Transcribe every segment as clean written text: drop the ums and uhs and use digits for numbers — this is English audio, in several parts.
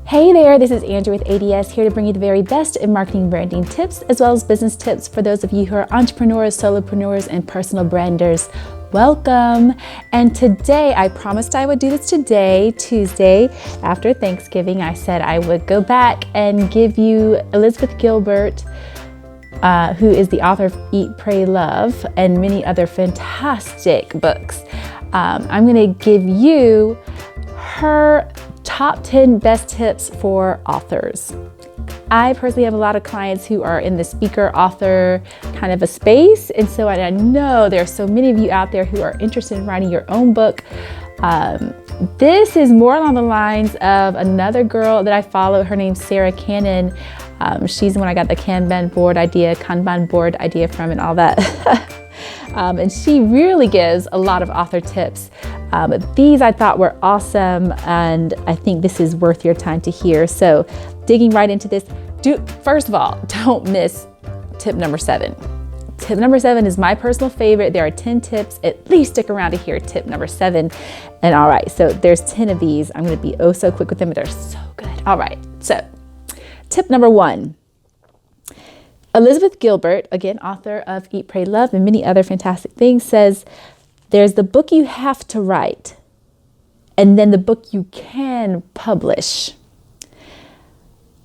Hey there, this is Andrew with ADS, here to bring you the very best in marketing branding tips, as well as business tips for those of you who are entrepreneurs, solopreneurs, and personal branders. Welcome. And today, I promised I would do this today, Tuesday, after Thanksgiving. I said I would go back and give you Elizabeth Gilbert, who is the author of Eat, Pray, Love, and many other fantastic books. I'm going to give you her top 10 best tips for authors. I personally have a lot of clients who are in the speaker author kind of a space. And so I know there are so many of you out there who are interested in writing your own book. This is more along the lines of another girl that I follow. Her name's Sarah Cannon. She's the one I got the Kanban board idea from and all that. And she really gives a lot of author tips. But these I thought were awesome, and I think this is worth your time to hear. So digging right into this, first of all, don't miss tip number 7. Tip number 7 is my personal favorite. There are 10 tips. At least stick around to hear tip number 7. And all right, so there's 10 of these. I'm going to be so quick with them, but they're so good. All right, so tip number 1. Elizabeth Gilbert, again, author of Eat, Pray, Love, and many other fantastic things, says there's the book you have to write, and then the book you can publish.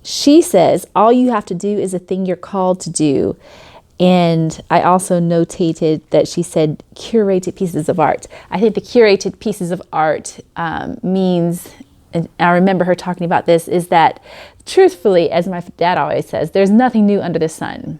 She says all you have to do is a thing you're called to do. And I also notated that she said curated pieces of art. I think the curated pieces of art means, and I remember her talking about this, is that truthfully, as my dad always says, there's nothing new under the sun.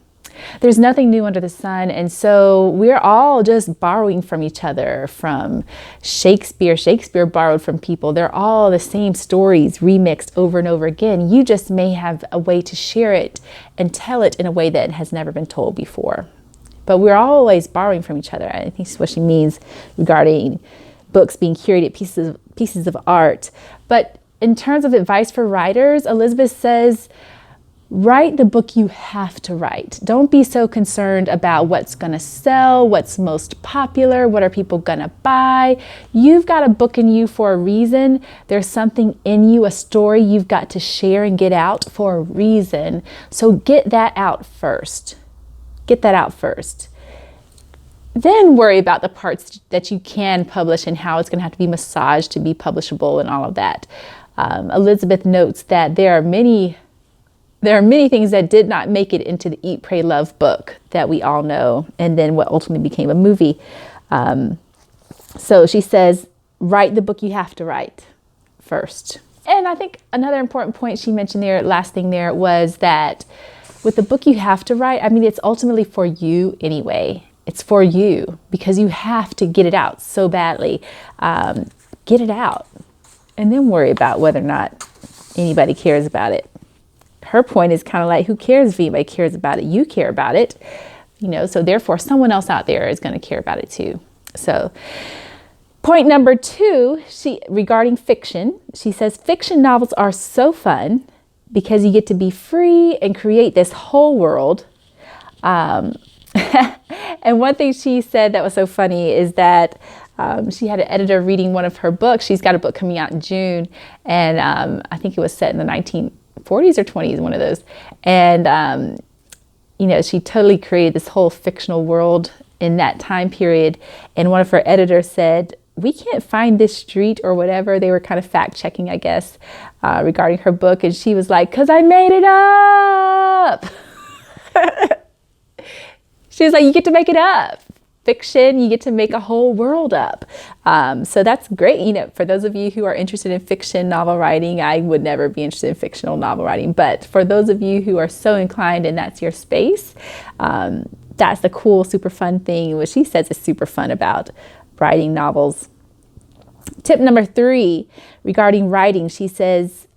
There's nothing new under the sun. And so we're all just borrowing from each other, from Shakespeare. Shakespeare borrowed from people. They're all the same stories remixed over and over again. You just may have a way to share it and tell it in a way that has never been told before. But we're always borrowing from each other. I think that's what she means regarding books being curated pieces of art. But in terms of advice for writers, Elizabeth says, write the book you have to write. Don't be so concerned about what's going to sell, what's most popular, what are people going to buy. You've got a book in you for a reason. There's something in you, a story you've got to share and get out for a reason. So get that out first. Get that out first. Then worry about the parts that you can publish and how it's going to have to be massaged to be publishable and all of that. Elizabeth notes that there are many things that did not make it into the Eat, Pray, Love book that we all know, and then what ultimately became a movie. So she says, write the book you have to write first. And I think another important point she mentioned there, last thing there, was that with the book you have to write, I mean, it's ultimately for you anyway. It's for you because you have to get it out so badly. Get it out and then worry about whether or not anybody cares about it. Her point is kind of like, who cares if anybody cares about it? You care about it, so therefore someone else out there is going to care about it too. So point number 2, regarding fiction, she says fiction novels are so fun because you get to be free and create this whole world. And one thing she said that was so funny is that she had an editor reading one of her books. She's got a book coming out in June, and I think it was set in the 1940s or 20s, one of those. And, she totally created this whole fictional world in that time period. And one of her editors said, we can't find this street or whatever. They were kind of fact checking, I guess, regarding her book. And she was like, 'cause I made it up. She was like, you get to make it up. Fiction, you get to make a whole world up. So that's great. For those of you who are interested in fiction novel writing, I would never be interested in fictional novel writing. But for those of you who are so inclined and that's your space, that's the cool, super fun thing, what she says is super fun about writing novels. Tip number 3 regarding writing, she says,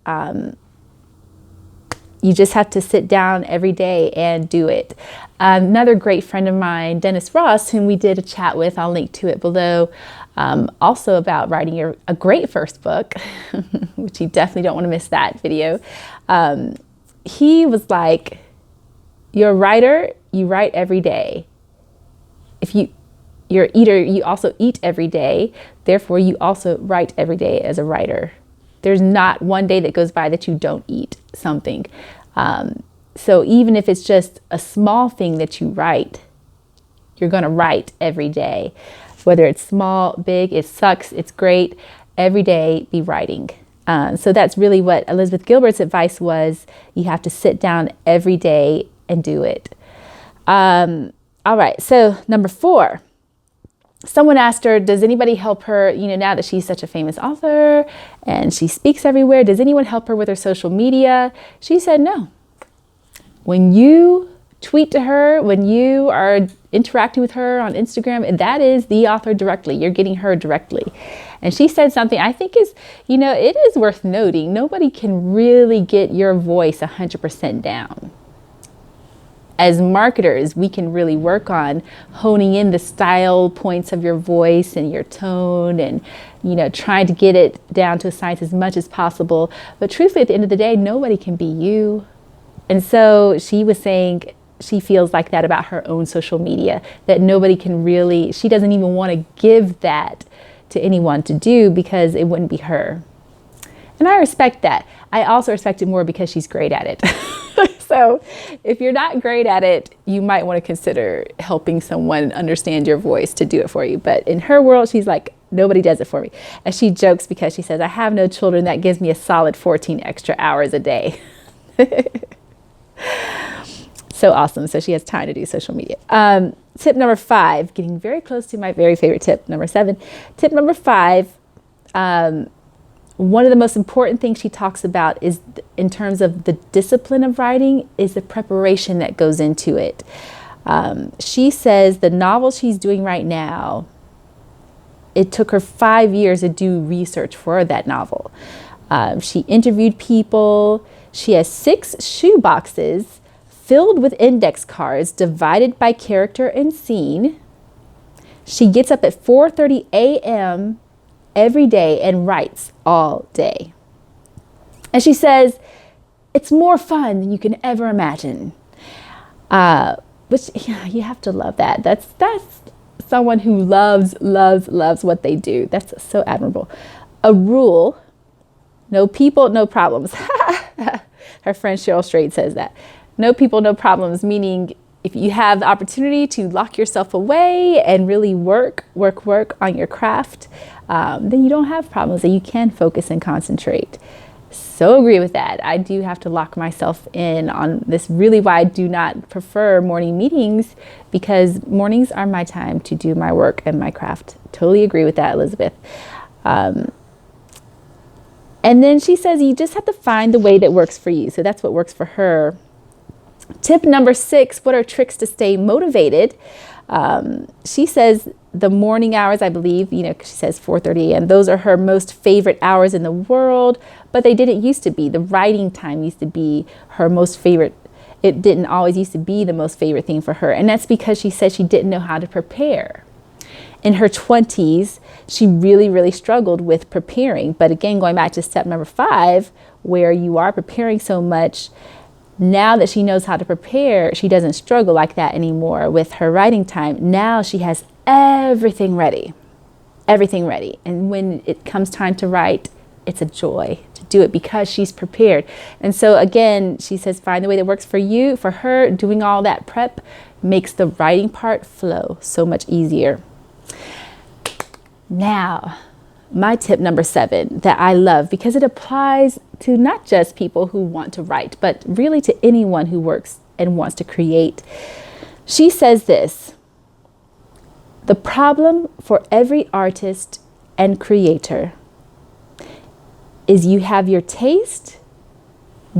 you just have to sit down every day and do it. Another great friend of mine, Dennis Ross, whom we did a chat with, I'll link to it below, also about writing a great first book, which you definitely don't want to miss that video. He was like, you're a writer, you write every day. If you're an eater, you also eat every day. Therefore, you also write every day as a writer. There's not one day that goes by that you don't eat something. So even if it's just a small thing that you write, you're going to write every day. Whether it's small, big, it sucks, it's great. Every day, be writing. So that's really what Elizabeth Gilbert's advice was. You have to sit down every day and do it. All right, so number 4. Someone asked her, does anybody help her, now that she's such a famous author and she speaks everywhere, does anyone help her with her social media? She said no. When you tweet to her, when you are interacting with her on Instagram, that is the author directly. You're getting her directly. And she said something I think is, it is worth noting. Nobody can really get your voice 100% down. As marketers, we can really work on honing in the style points of your voice and your tone and, trying to get it down to a science as much as possible. But truthfully, at the end of the day, nobody can be you. And so she was saying she feels like that about her own social media, that nobody can really, she doesn't even want to give that to anyone to do because it wouldn't be her. And I respect that. I also respect it more because she's great at it. So if you're not great at it, you might want to consider helping someone understand your voice to do it for you. But in her world, she's like, nobody does it for me. And she jokes because she says, I have no children. That gives me a solid 14 extra hours a day. So awesome. So she has time to do social media. Tip number 5, getting very close to my very favorite tip, number 7. Tip number 5, one of the most important things she talks about is in terms of the discipline of writing is the preparation that goes into it. She says the novel she's doing right now, it took her 5 years to do research for that novel. She interviewed people. She has 6 shoeboxes filled with index cards divided by character and scene. She gets up at 4:30 a.m. every day and writes all day. And she says, it's more fun than you can ever imagine. Which, yeah, you have to love that. That's someone who loves what they do. That's so admirable. A rule, no people, no problems. Her friend Cheryl Strayed says that. No people, no problems, meaning if you have the opportunity to lock yourself away and really work on your craft, then you don't have problems and you can focus and concentrate. So agree with that. I do have to lock myself in on this, really why I do not prefer morning meetings, because mornings are my time to do my work and my craft. Totally agree with that, Elizabeth. And then she says you just have to find the way that works for you. So that's what works for her. Tip number 6, what are tricks to stay motivated? She says the morning hours, I believe, she says 4:30 a.m. Those are her most favorite hours in the world, but they didn't used to be. The writing time used to be her most favorite. It didn't always used to be the most favorite thing for her. And that's because she said she didn't know how to prepare. In her 20s, she really struggled with preparing. But again, going back to step number 5, where you are preparing so much, now that she knows how to prepare, she doesn't struggle like that anymore with her writing time. Now she has everything ready. And when it comes time to write, it's a joy to do it because she's prepared. And so again, she says, find the way that works for you. For her, doing all that prep makes the writing part flow so much easier. Now, my tip number 7 that I love because it applies to not just people who want to write, but really to anyone who works and wants to create. She says this: the problem for every artist and creator is you have your taste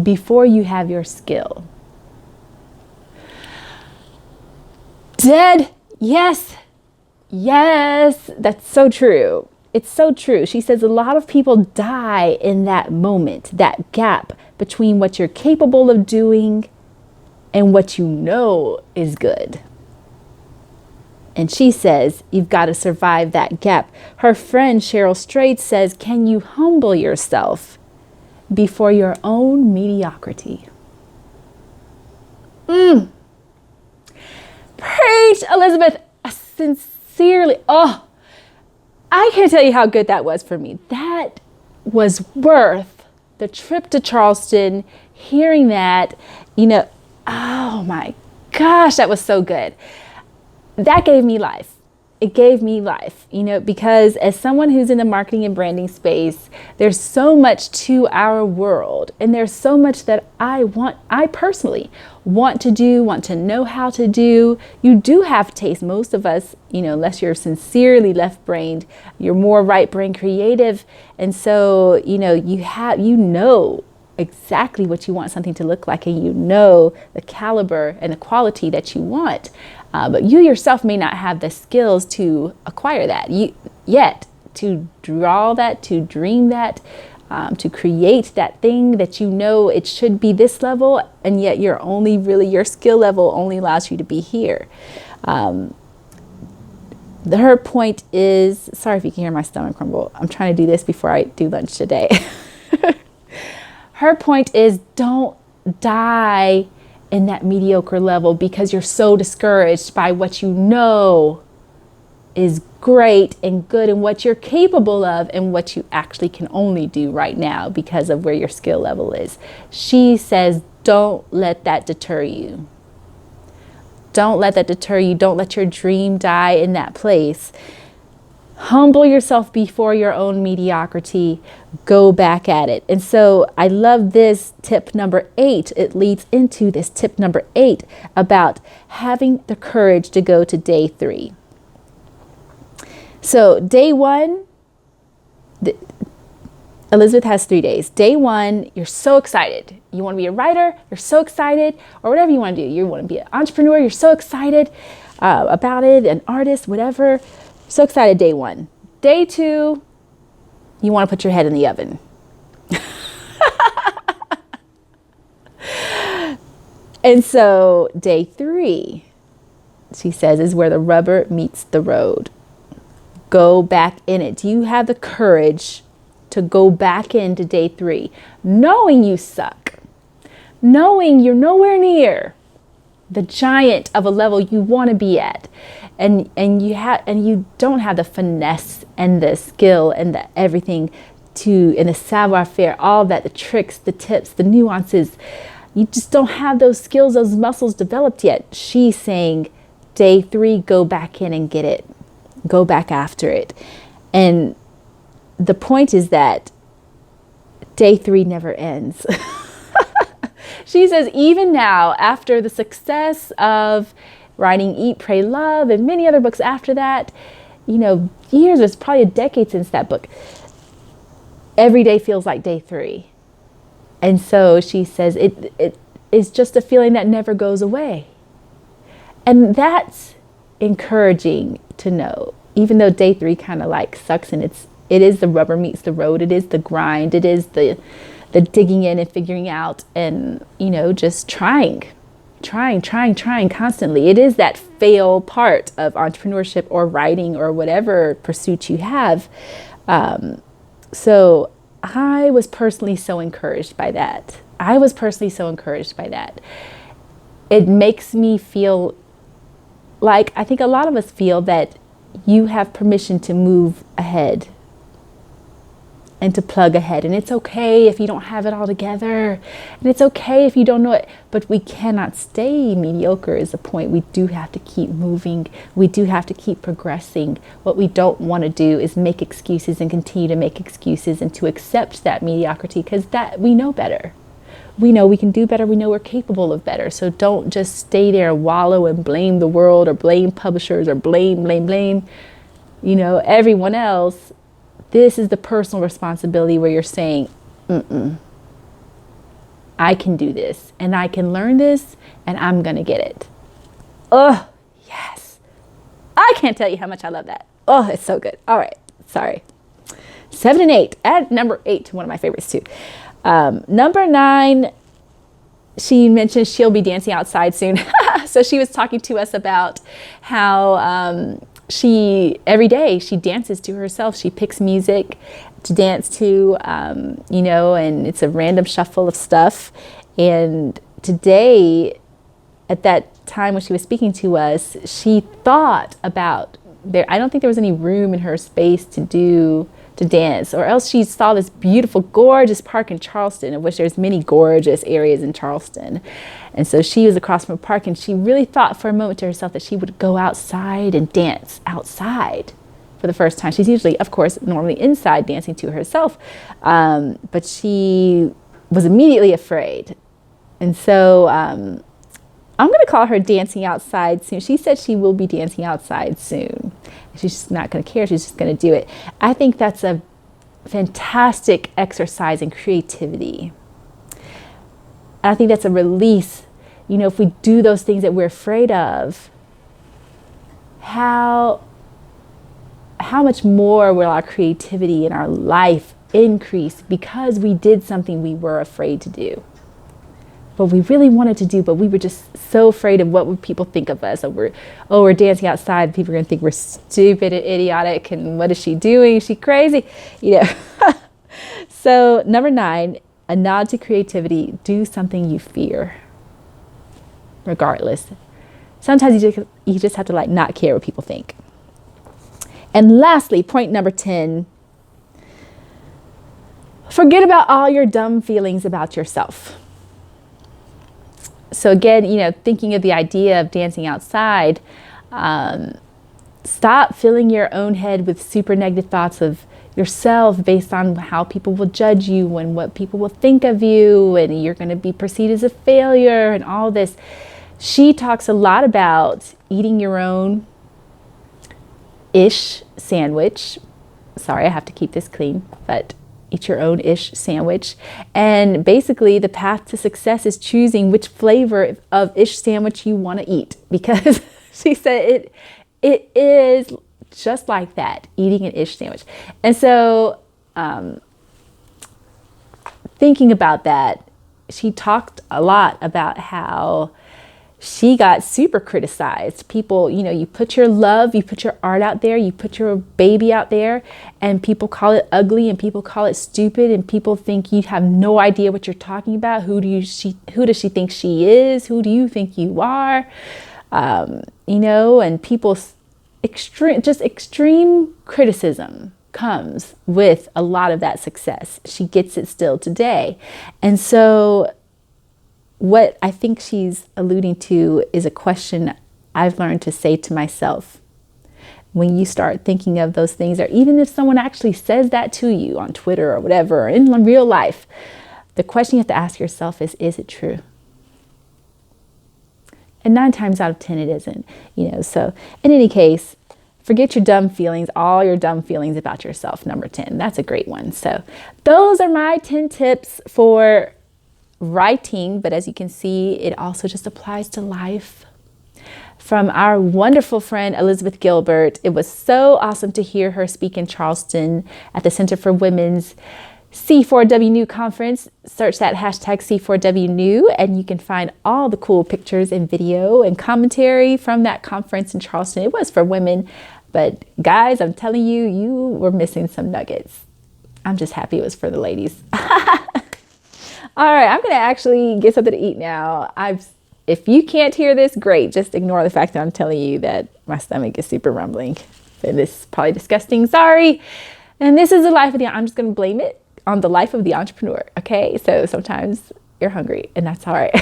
before you have your skill. Dead. Yes, that's so true. It's so true. She says a lot of people die in that moment, that gap between what you're capable of doing and what you know is good. And she says you've got to survive that gap. Her friend Cheryl Strayed says, can you humble yourself before your own mediocrity? Preach, Elizabeth. Sincerely. Oh, I can't tell you how good that was for me. That was worth the trip to Charleston, hearing that, oh my gosh, that was so good. That gave me life. It gave me life, because as someone who's in the marketing and branding space, there's so much to our world, and there's so much that I personally want to do, want to know how to do. You do have taste. Most of us, unless you're sincerely left-brained, you're more right-brain creative. And so, you know exactly what you want something to look like, and the caliber and the quality that you want. But you yourself may not have the skills to acquire that yet, to draw that, to dream that, to create that thing that it should be this level, and yet your skill level only allows you to be here. Her point is, sorry if you can hear my stomach crumble. I'm trying to do this before I do lunch today. Her point is, don't die in that mediocre level because you're so discouraged by what is great and good and what you're capable of and what you actually can only do right now because of where your skill level is. She says, don't let that deter you. Don't let that deter you. Don't let your dream die in that place. Humble yourself before your own mediocrity. Go back at it. And so I love this tip number 8. It leads into this tip number 8 about having the courage to go to day 3. So day 1, Elizabeth has 3 days. Day 1, you're so excited. You want to be a writer, you're so excited, or whatever you want to do. You want to be an entrepreneur, you're so excited about it, an artist, whatever. So excited day 1. Day 2, you want to put your head in the oven. And so day 3, she says, is where the rubber meets the road. Go back in it. Do you have the courage to go back into day 3, knowing you suck, knowing you're nowhere near the giant of a level you want to be at, and you don't have the finesse and the skill and the everything and the savoir-faire, all that, the tricks, the tips, the nuances. You just don't have those skills, those muscles developed yet. She's saying, day 3, go back in and get it. Go back after it. And the point is that day 3 never ends. She says, even now, after the success of writing Eat, Pray, Love, and many other books after that, years, it's probably a decade since that book, every day feels like day 3. And so she says, it is just a feeling that never goes away. And that's encouraging to know, even though day 3 kind of like sucks, and it is the rubber meets the road. It is the grind. It is the digging in and figuring out and, just trying constantly. It is that fail part of entrepreneurship or writing or whatever pursuit you have. So I was personally so encouraged by that. It makes me feel like, I think a lot of us feel that you have permission to move ahead and to plug ahead. And it's okay if you don't have it all together. And it's okay if you don't know it. But we cannot stay mediocre is the point. We do have to keep moving. We do have to keep progressing. What we don't want to do is make excuses and continue to make excuses and to accept that mediocrity, because that we know better. We know we can do better. We know we're capable of better. So don't just stay there and wallow and blame the world or blame publishers or blame everyone else. This is the personal responsibility where you're saying, I can do this and I can learn this and I'm going to get it. Oh, yes. I can't tell you how much I love that. Oh, it's so good. All right. Sorry. 7 and 8. Add number 8 to one of my favorites too. Number 9, she mentioned she'll be dancing outside soon. So she was talking to us about how every day she dances to herself. She picks music to dance to, and it's a random shuffle of stuff. And today, at that time when she was speaking to us, she thought about I don't think there was any room in her space to do to dance, or else she saw this beautiful, gorgeous park in Charleston, of which there's many gorgeous areas in Charleston. And so she was across from a park, and she really thought for a moment to herself that she would go outside and dance outside for the first time. She's usually, of course, normally inside dancing to herself, but she was immediately afraid. And so I'm going to call her dancing outside soon. She said she will be dancing outside soon. She's just not going to care. She's just going to do it. I think that's a fantastic exercise in creativity. I think that's a release. You know, if we do those things that we're afraid of, how much more will our creativity in our life increase because we did something we were afraid to do? What we really wanted to do, but we were just so afraid of what would people think of us. We're dancing outside. People are going to think we're stupid and idiotic. And what is she doing? Is she crazy? You know. So 9, a nod to creativity. Do something you fear, regardless. Sometimes you just have to like not care what people think. And lastly, point number 10. Forget about all your dumb feelings about yourself. So again, you know, thinking of the idea of dancing outside, stop filling your own head with super negative thoughts of yourself based on how people will judge you and what people will think of you, and you're going to be perceived as a failure and all this. She talks a lot about eating your own ish sandwich. Sorry, I have to keep this clean, but eat your own ish sandwich. And basically the path to success is choosing which flavor of ish sandwich you want to eat, because she said it is just like that, eating an ish sandwich. And so thinking about that, she talked a lot about how she got super criticized. People, you know, you put your love, you put your art out there, you put your baby out there, and people call it ugly and people call it stupid, and people think you have no idea what you're talking about. Who does she think she is? Who do you think you are? You know, and people's extreme criticism comes with a lot of that success. She gets it still today. And so what I think she's alluding to is a question I've learned to say to myself. When you start thinking of those things, or even if someone actually says that to you on Twitter or whatever, or in real life, the question you have to ask yourself is it true? And 9 times out of 10, it isn't. You know, so in any case, forget your dumb feelings, all your dumb feelings about yourself. Number 10, that's a great one. So those are my 10 tips for writing, but as you can see, it also just applies to life. From our wonderful friend Elizabeth Gilbert. It was so awesome to hear her speak in Charleston at the Center for Women's C4W New conference. Search that hashtag C4W New, and you can find all the cool pictures and video and commentary from that conference in Charleston. It was for women, but guys, I'm telling you, you were missing some nuggets. I'm just happy it was for the ladies. All right, I'm going to actually get something to eat now. If you can't hear this, great. Just ignore the fact that I'm telling you that my stomach is super rumbling. And this is probably disgusting. Sorry. And this is the life of I'm just going to blame it on the life of the entrepreneur. Okay, so sometimes you're hungry, and that's all right.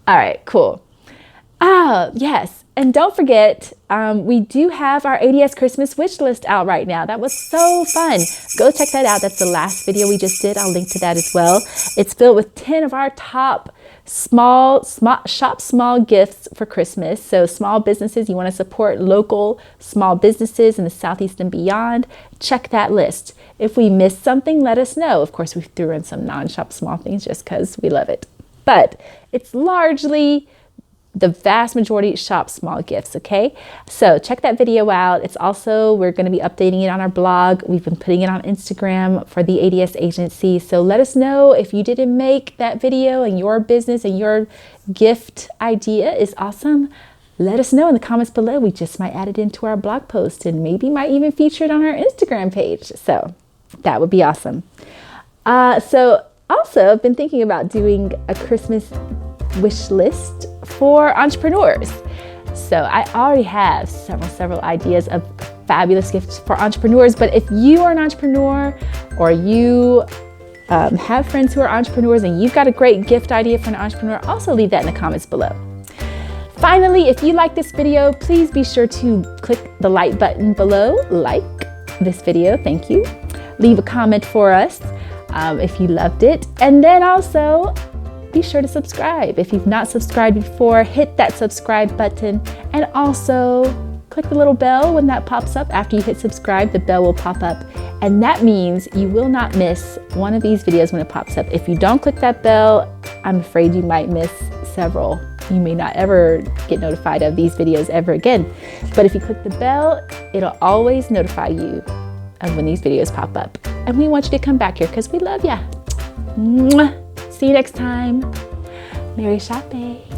All right, cool. Yes. And don't forget, we do have our ADS Christmas wish list out right now. That was so fun. Go check that out. That's the last video we just did. I'll link to that as well. It's filled with 10 of our top small gifts for Christmas. So small businesses, you want to support local small businesses in the Southeast and beyond, check that list. If we missed something, let us know. Of course, we threw in some non-shop small things just because we love it. But it's largely the vast majority shop small gifts, okay? So check that video out. It's also, we're going to be updating it on our blog. We've been putting it on Instagram for the ADS agency. So let us know if you didn't make that video and your business and your gift idea is awesome. Let us know in the comments below. We just might add it into our blog post and maybe might even feature it on our Instagram page. So that would be awesome. So also, I've been thinking about doing a Christmas wish list for entrepreneurs. So I already have several ideas of fabulous gift for entrepreneurs. But if you are an entrepreneur, or you have friends who are entrepreneurs and you've got a great gift idea for an entrepreneur, also leave that in the comments below. Finally, if you like this video, please be sure to click the like button below. Like this video, thank you. Leave a comment for us if you loved it. And then also, be sure to subscribe. If you've not subscribed before, hit that subscribe button, and also click the little bell when that pops up. After you hit subscribe, the bell will pop up, and that means you will not miss one of these videos when it pops up. If you don't click that bell, I'm afraid you might miss several. You may not ever get notified of these videos ever again. But if you click the bell, it'll always notify you of when these videos pop up. And we want you to come back here because we love ya. Mwah. See you next time. Merry shopping.